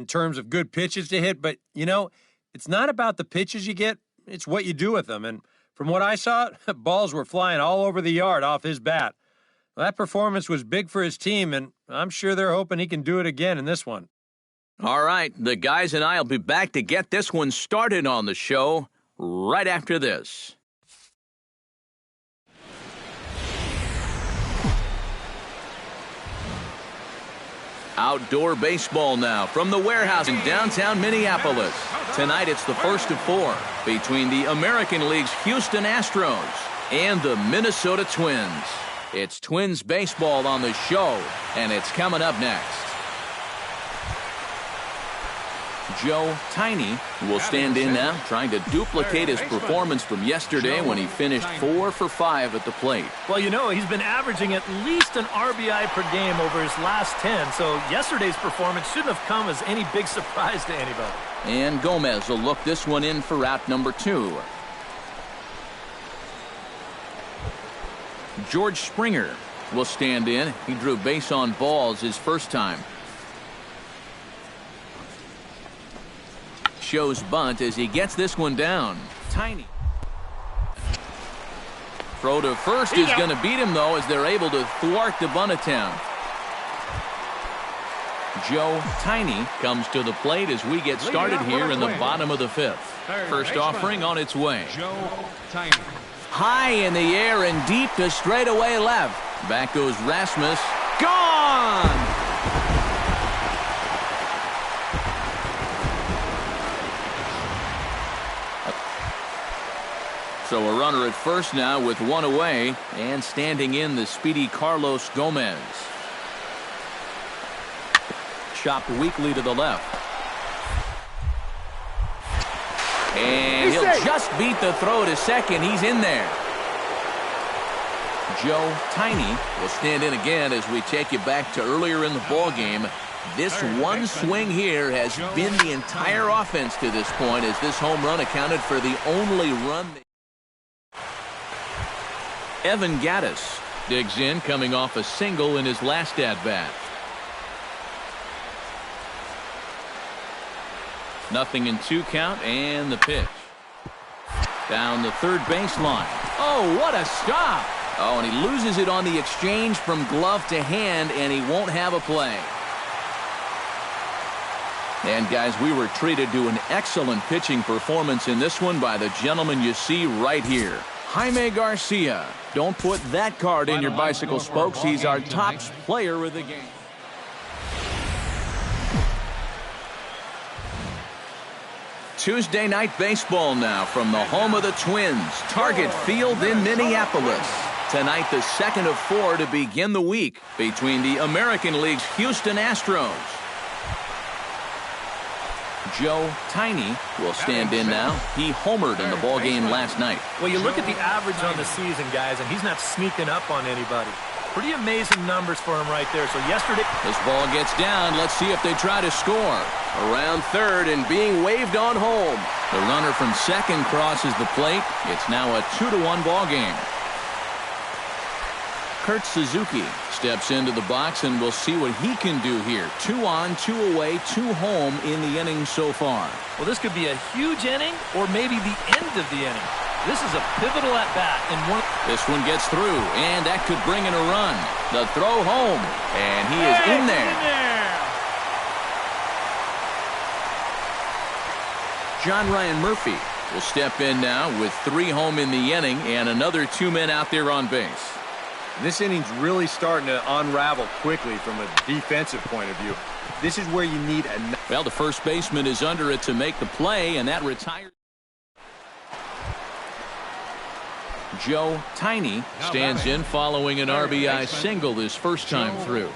in terms of good pitches to hit, but, it's not about the pitches you get, it's what you do with them. And from what I saw, balls were flying all over the yard off his bat. Well, that performance was big for his team, and I'm sure they're hoping he can do it again in this one. All right, the guys and I will be back to get this one started on the show right after this. Outdoor baseball now from the warehouse in downtown Minneapolis. Tonight it's the first of 4 between the American League's Houston Astros and the Minnesota Twins. It's Twins baseball on the show, and it's coming up next. Joe Tiny will stand in now, trying to duplicate his performance from yesterday when he finished 4 for 5 at the plate. Well, he's been averaging at least an RBI per game over his last 10, so yesterday's performance shouldn't have come as any big surprise to anybody. And Gomez will look this one in for out number 2. George Springer will stand in. He drew base on balls his first time. Shows bunt as he gets this one down. Tiny. Throw to first is going to beat him, though, as they're able to thwart the bunt attempt. Joe Tiny comes to the plate as we get started here in the bottom of the 5th. First offering on its way. Joe Tiny. High in the air and deep to straightaway left. Back goes Rasmus. Gone! So a runner at first now with 1 away, and standing in the speedy Carlos Gomez. Chopped weakly to the left. And he'll just beat the throw to second. He's in there. Joe Tiny will stand in again as we take you back to earlier in the ball game. This one swing here has been the entire offense to this point, as this home run accounted for the only run. Evan Gattis digs in, coming off a single in his last at-bat. 0-2 count, and the pitch. Down the third baseline. Oh, what a stop! Oh, and he loses it on the exchange from glove to hand, and he won't have a play. And, guys, we were treated to an excellent pitching performance in this one by the gentleman you see right here. Jaime Garcia. Don't put that card in your bicycle spokes. He's our top player of the game. Tuesday night baseball now from the home of the Twins, Target Field in Minneapolis. Tonight, the second of 4 to begin the week between the American League's Houston Astros. Joe Tiny will stand in now. He homered in the ball game last night. Well, you look at the average on the season, guys, and he's not sneaking up on anybody. Pretty amazing numbers for him right there. So yesterday, this ball gets down. Let's see if they try to score. Around third and being waved on home. The runner from second crosses the plate. It's now a 2-1 ball game. Kurt Suzuki steps into the box, and we'll see what he can do here. 2 on, 2 away, 2 home in the inning so far. Well, this could be a huge inning or maybe the end of the inning. This is a pivotal at-bat. This one gets through, and that could bring in a run. The throw home, and he is in there. John Ryan Murphy will step in now with 3 home in the inning and another 2 men out there on base. This inning's really starting to unravel quickly from a defensive point of view. This is where you need a... Well, the first baseman is under it to make the play, and that retires. Joe Tiny stands in following an RBI single his first time through.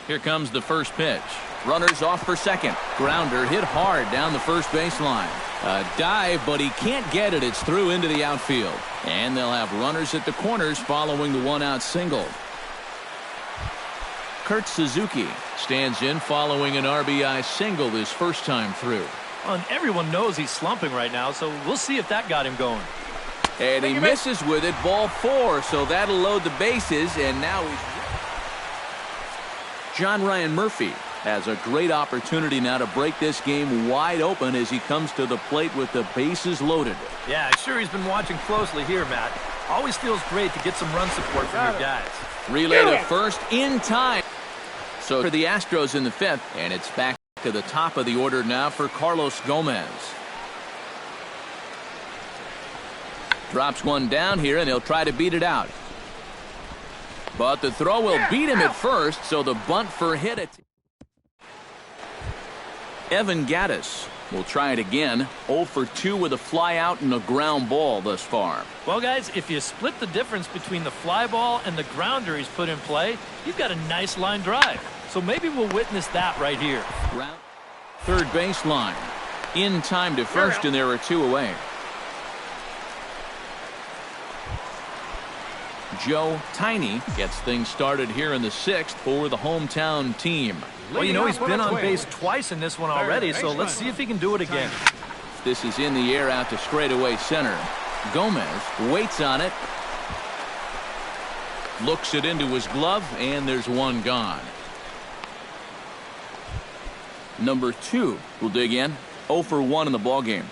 Here comes the first pitch. Runners off for second. Grounder hit hard down the first baseline. A dive, but he can't get it. It's through into the outfield. And they'll have runners at the corners following the 1-out single. Kurt Suzuki stands in following an RBI single his first time through. And everyone knows he's slumping right now, so we'll see if that got him going. And he misses with it, ball 4, so that'll load the bases, and now he's... John Ryan Murphy has a great opportunity now to break this game wide open as he comes to the plate with the bases loaded. Yeah, I'm sure he's been watching closely here, Matt. Always feels great to get some run support from your guys. Relay to first in time. So for the Astros in the fifth, and it's back to the top of the order now for Carlos Gomez. Drops one down here, and he'll try to beat it out. But the throw will beat him at first, so the bunt for hit it. Evan Gattis will try it again. 0 for 2 with a fly out and a ground ball thus far. Well, guys, if you split the difference between the fly ball and the grounder he's put in play, you've got a nice line drive. So maybe we'll witness that right here. Third baseline. In time to first, and there are 2 away. Joe Tiny gets things started here in the 6th for the hometown team. Well, you know, he's been on base twice in this one already, so let's see if he can do it again. This is in the air out to straightaway center. Gomez waits on it. Looks it into his glove, and there's one gone. Number 2 will dig in. 0 for 1 in the ballgame.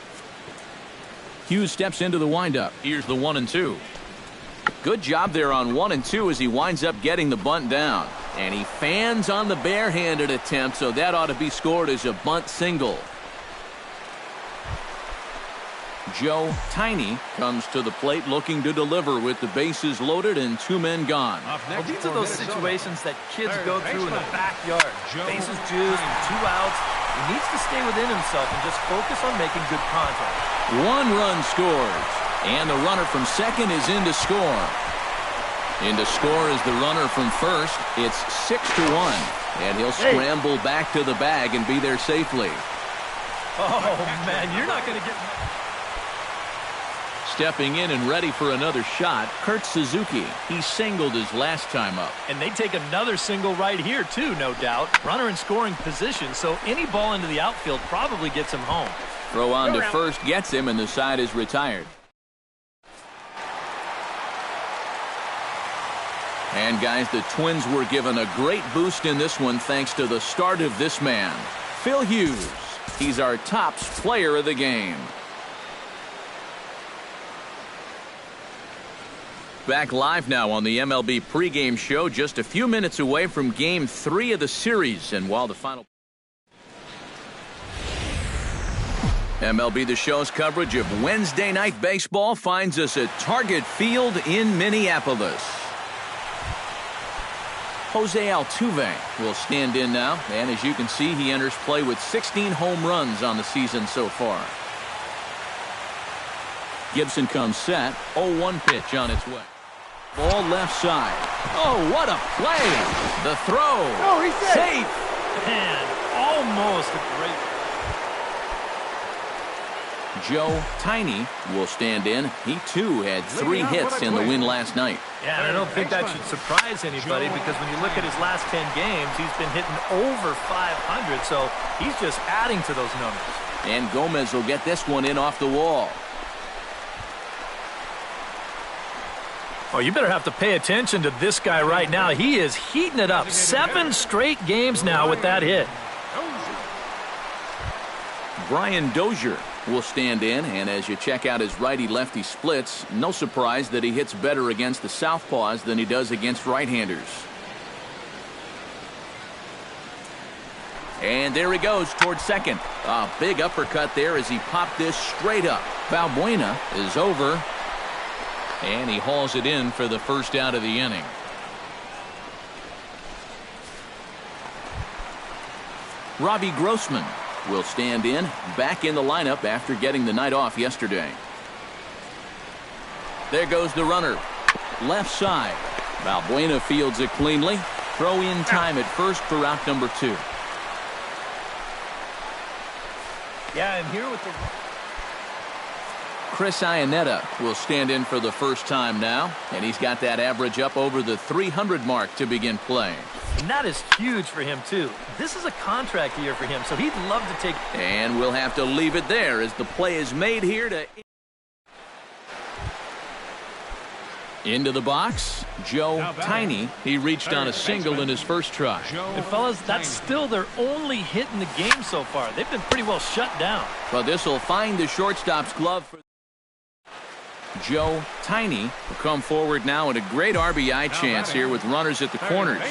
Hughes steps into the windup. Here's the 1-2. Good job there on 1 and 2 as he winds up getting the bunt down. And he fans on the barehanded attempt, so that ought to be scored as a bunt single. Joe Tiny comes to the plate looking to deliver with the bases loaded and 2 men gone. Well, these are those situations that kids go through in the backyard. Bases juiced, 2 outs. He needs to stay within himself and just focus on making good contact. 1 run scores. And the runner from second is in to score. In to score is the runner from first. It's 6-1. And he'll scramble back to the bag and be there safely. Oh, man, you're not going to get... Stepping in and ready for another shot, Kurt Suzuki. He singled his last time up. And they take another single right here, too, no doubt. Runner in scoring position, so any ball into the outfield probably gets him home. Throw on to first gets him, and the side is retired. And, guys, the Twins were given a great boost in this one thanks to the start of this man, Phil Hughes. He's our tops player of the game. Back live now on the MLB pregame show, just a few minutes away from Game 3 of the series. And while the final... MLB The Show's coverage of Wednesday Night Baseball finds us at Target Field in Minneapolis. Jose Altuve will stand in now, and as you can see, he enters play with 16 home runs on the season so far. Gibson comes set. 0-1 pitch on its way. Ball left side. Oh, what a play! The throw. Oh, he's safe. Man, almost a great... Joe Tiny will stand in. He, too, had 3 hits in the win last night. Yeah, and I don't think that should surprise anybody because when you look at his last 10 games, he's been hitting over 500, so he's just adding to those numbers. And Gomez will get this one in off the wall. Oh, you better have to pay attention to this guy right now. He is heating it up. 7 straight games now with that hit. Brian Dozier will stand in, and as you check out his righty-lefty splits, no surprise that he hits better against the southpaws than he does against right-handers. And there he goes towards second. A big uppercut there as he popped this straight up. Valbuena is over, and he hauls it in for the first out of the inning. Robbie Grossman will stand in, back in the lineup after getting the night off yesterday. There goes the runner. Left side. Valbuena fields it cleanly. Throw in time at first for out number 2. Yeah, and here with the... Chris Iannetta will stand in for the first time now, and he's got that average up over the 300 mark to begin play. And that is huge for him, too. This is a contract year for him, so he'd love to take... And we'll have to leave it there as the play is made here to... Into the box, Joe Tiny. He reached on a single in his first try. And fellas, that's still their only hit in the game so far. They've been pretty well shut down. But this will find the shortstop's glove for Joe Tiny will come forward now, and a great RBI chance here with runners at the corners.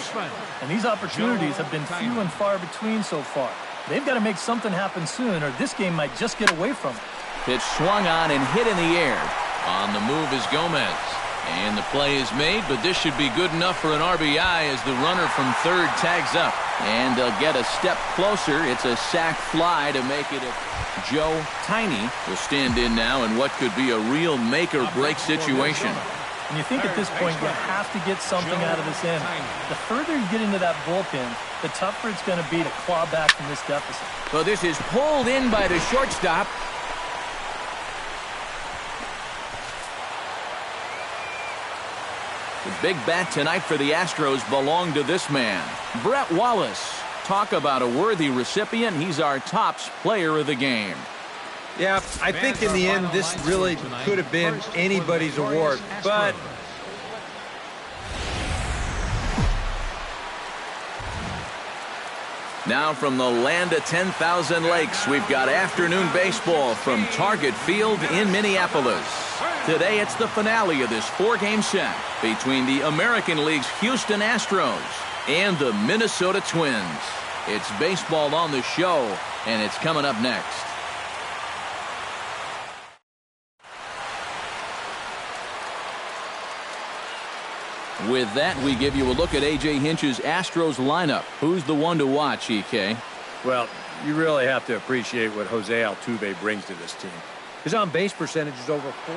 And these opportunities have been few and far between so far. They've got to make something happen soon, or this game might just get away from them. Pitch swung on and hit in the air. On the move is Gomez. And the play is made, but this should be good enough for an RBI as the runner from third tags up. And they'll get a step closer. It's a sac fly to make it a Joe Tiny will stand in now in what could be a real make-or-break situation. And you think at this point you have to get something out of this inning. The further you get into that bullpen, the tougher it's going to be to claw back from this deficit. So this is pulled in by the shortstop. The big bat tonight for the Astros belonged to this man, Brett Wallace. Talk about a worthy recipient. He's our tops player of the game. Yeah, I think in the end this really could have been anybody's award, but now from the land of 10,000 lakes, we've got afternoon baseball from Target Field in Minneapolis. Today it's the finale of this four-game set between the American League's Houston Astros and the Minnesota Twins. It's baseball on the show, and it's coming up next. With that, we give you a look at A.J. Hinch's Astros lineup. Who's the one to watch, E.K.? well, you really have to appreciate what Jose Altuve brings to this team. His on-base percentage is over 4.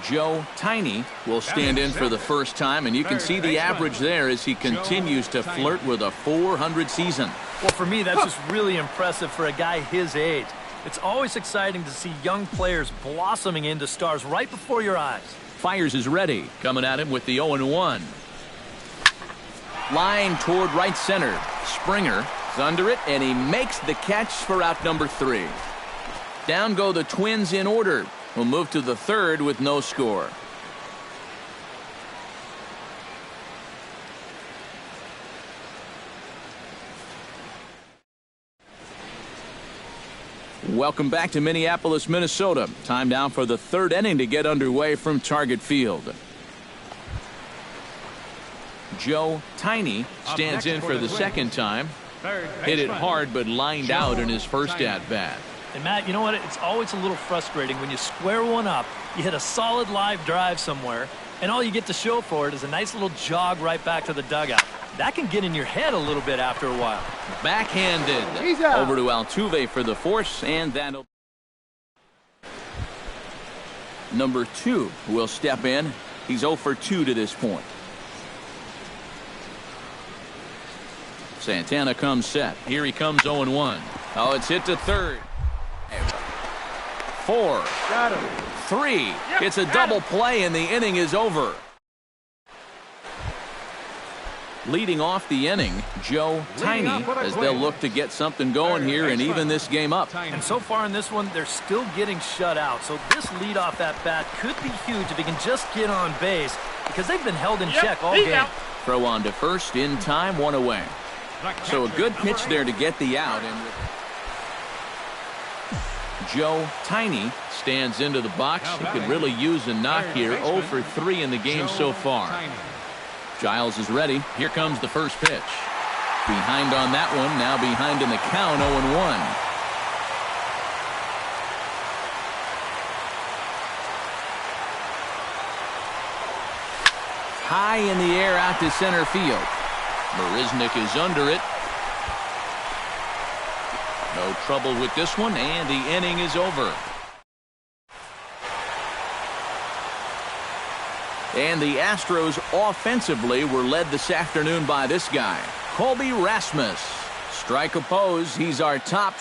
Joe Tiny will stand in for the first time, and you can see the average there as he continues to flirt with a .400 season. Well, for me, that's just really impressive for a guy his age. It's always exciting to see young players blossoming into stars right before your eyes. Fires is ready, coming at him with the 0-1. Line toward right center. Springer is under it, and he makes the catch for out number 3. Down go the Twins in order. We'll move to the third with no score. Welcome back to Minneapolis, Minnesota. Time now for the third inning to get underway from Target Field. Joe Tiny stands in for the second time. Hit it hard, but lined out in his first at-bat. And, Matt, you know what? It's always a little frustrating when you square one up, you hit a solid live drive somewhere, and all you get to show for it is a nice little jog right back to the dugout. That can get in your head a little bit after a while. Backhanded. Over to Altuve for the force, and that'll... Number 2 will step in. He's 0 for 2 to this point. Santana comes set. Here he comes 0-1. Oh, it's hit to third. 4. Got him. 3. It's a double play, and the inning is over. Leading off the inning, Joe Tiny, as they'll look to get something going here and even this game up. And so far in this one, they're still getting shut out. So this leadoff at bat could be huge if he can just get on base, because they've been held in check all game. Throw on to first in time, 1 away. So a good pitch there to get the out. And Joe Tiny stands into the box. He could really use a knock here. 0 for 3 in the game so far. Giles is ready. Here comes the first pitch. Behind on that one. Now behind in the count, 0-1. High in the air out to center field. Marisnick is under it. No trouble with this one, and the inning is over. And the Astros offensively were led this afternoon by this guy, Colby Rasmus. Strike oppose, he's our top